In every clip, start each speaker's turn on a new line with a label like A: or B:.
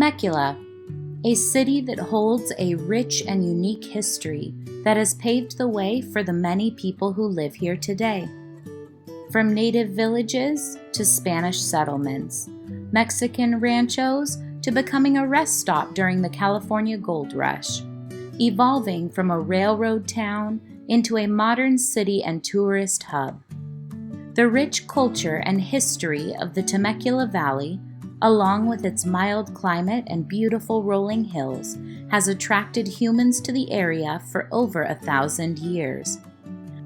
A: Temecula, a city that holds a rich and unique history that has paved the way for the many people who live here today. From native villages to Spanish settlements, Mexican ranchos to becoming a rest stop during the California Gold Rush, evolving from a railroad town into a modern city and tourist hub. The rich culture and history of the Temecula Valley, along with its mild climate and beautiful rolling hills, has attracted humans to the area for over 1,000 years.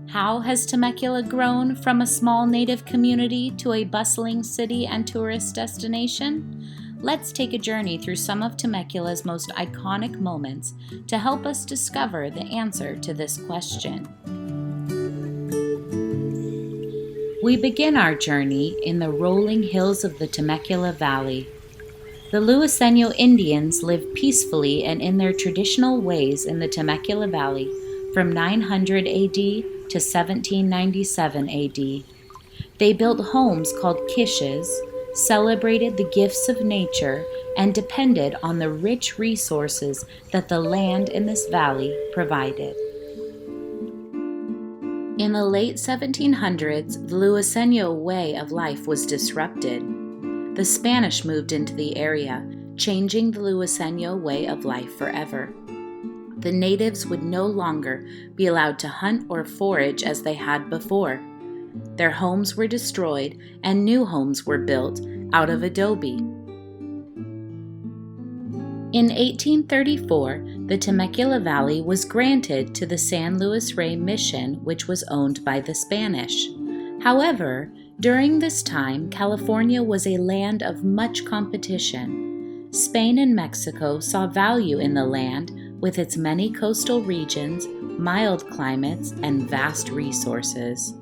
A: How has Temecula grown from a small native community to a bustling city and tourist destination? Let's take a journey through some of Temecula's most iconic moments to help us discover the answer to this question. We begin our journey in the rolling hills of the Temecula Valley. The Luiseno Indians lived peacefully and in their traditional ways in the Temecula Valley from 900 AD to 1797 AD. They built homes called quiches, celebrated the gifts of nature, and depended on the rich resources that the land in this valley provided. In the late 1700s, the Luiseno way of life was disrupted. The Spanish moved into the area, changing the Luiseno way of life forever. The natives would no longer be allowed to hunt or forage as they had before. Their homes were destroyed and new homes were built out of adobe. In 1834, the Temecula Valley was granted to the San Luis Rey Mission, which was owned by the Spanish. However, during this time, California was a land of much competition. Spain and Mexico saw value in the land with its many coastal regions, mild climates, and vast resources.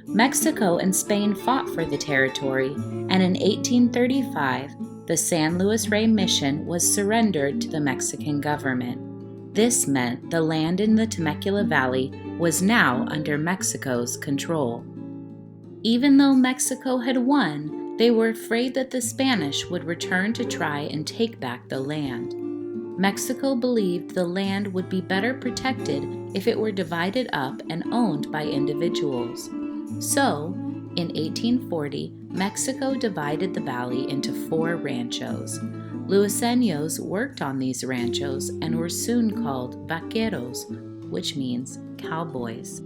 A: Mexico and Spain fought for the territory, and in 1835, the San Luis Rey Mission was surrendered to the Mexican government. This meant the land in the Temecula Valley was now under Mexico's control. Even though Mexico had won, they were afraid that the Spanish would return to try and take back the land. Mexico believed the land would be better protected if it were divided up and owned by individuals. So, in 1840, Mexico divided the valley into 4 ranchos. Luisenos worked on these ranchos and were soon called vaqueros, which means cowboys.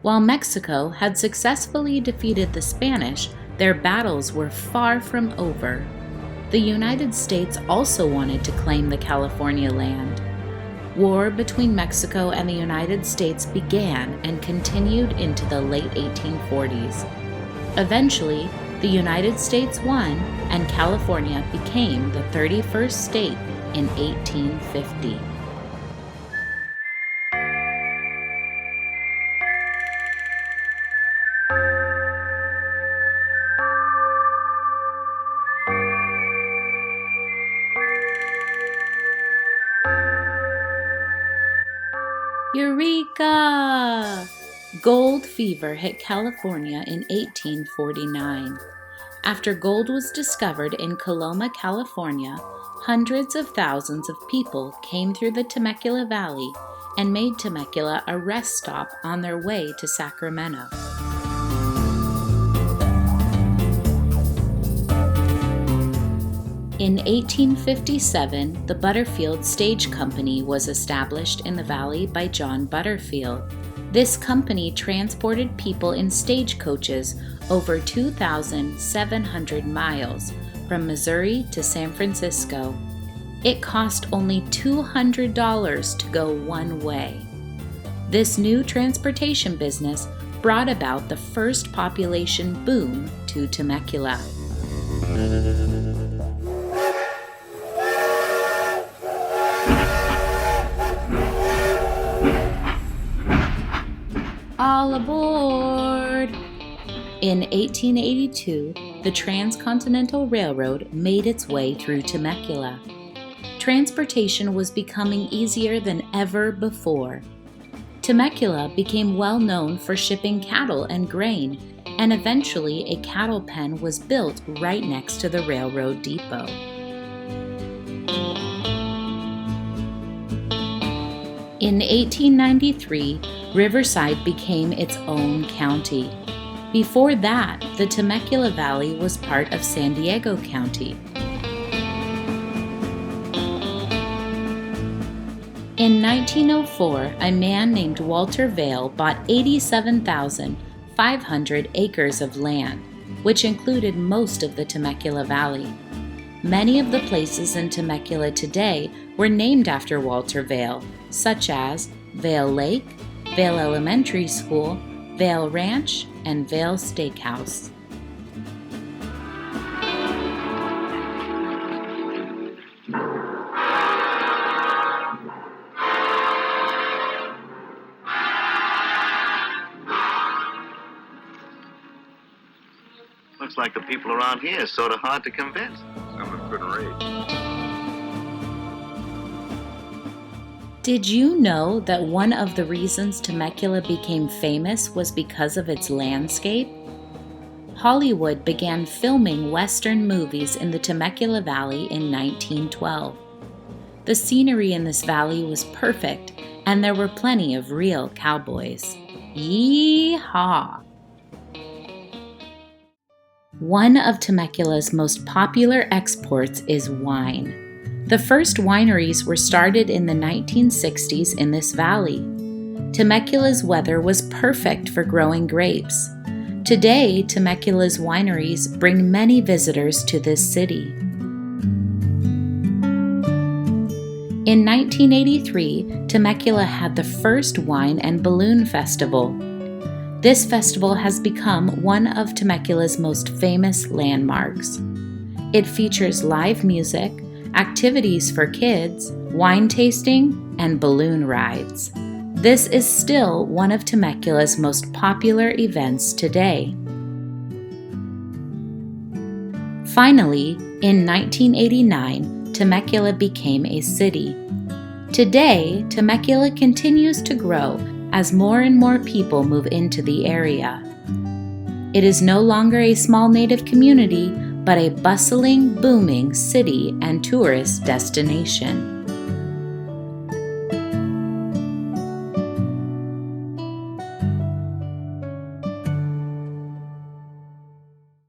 A: While Mexico had successfully defeated the Spanish, their battles were far from over. The United States also wanted to claim the California land. War between Mexico and the United States began and continued into the late 1840s. Eventually, the United States won, and California became the 31st state in 1850. Eureka! Gold fever hit California in 1849. After gold was discovered in Coloma, California, hundreds of thousands of people came through the Temecula Valley and made Temecula a rest stop on their way to Sacramento. In 1857, the Butterfield Stage Company was established in the valley by John Butterfield. This company transported people in stagecoaches over 2,700 miles from Missouri to San Francisco. It cost only $200 to go one way. This new transportation business brought about the first population boom to Temecula. All aboard! In 1882, the Transcontinental Railroad made its way through Temecula. Transportation was becoming easier than ever before. Temecula became well known for shipping cattle and grain, and eventually a cattle pen was built right next to the railroad depot. In 1893, Riverside became its own county. Before that, the Temecula Valley was part of San Diego County. In 1904, a man named Walter Vail bought 87,500 acres of land, which included most of the Temecula Valley. Many of the places in Temecula today were named after Walter Vail, such as Vail Lake, Vail Elementary School, Vail Ranch, and Vail Steakhouse.
B: Looks like the people around here are sort of hard to convince.
C: Some of couldn't read.
A: Did you know that one of the reasons Temecula became famous was because of its landscape? Hollywood began filming Western movies in the Temecula Valley in 1912. The scenery in this valley was perfect, and there were plenty of real cowboys. Yee-haw! One of Temecula's most popular exports is wine. The first wineries were started in the 1960s in this valley. Temecula's weather was perfect for growing grapes. Today, Temecula's wineries bring many visitors to this city. In 1983, Temecula had the first wine and balloon festival. This festival has become one of Temecula's most famous landmarks. It features live music, activities for kids, wine tasting, and balloon rides. This is still one of Temecula's most popular events today. Finally, in 1989, Temecula became a city. Today, Temecula continues to grow as more and more people move into the area. It is no longer a small native community, but a bustling, booming city and tourist destination.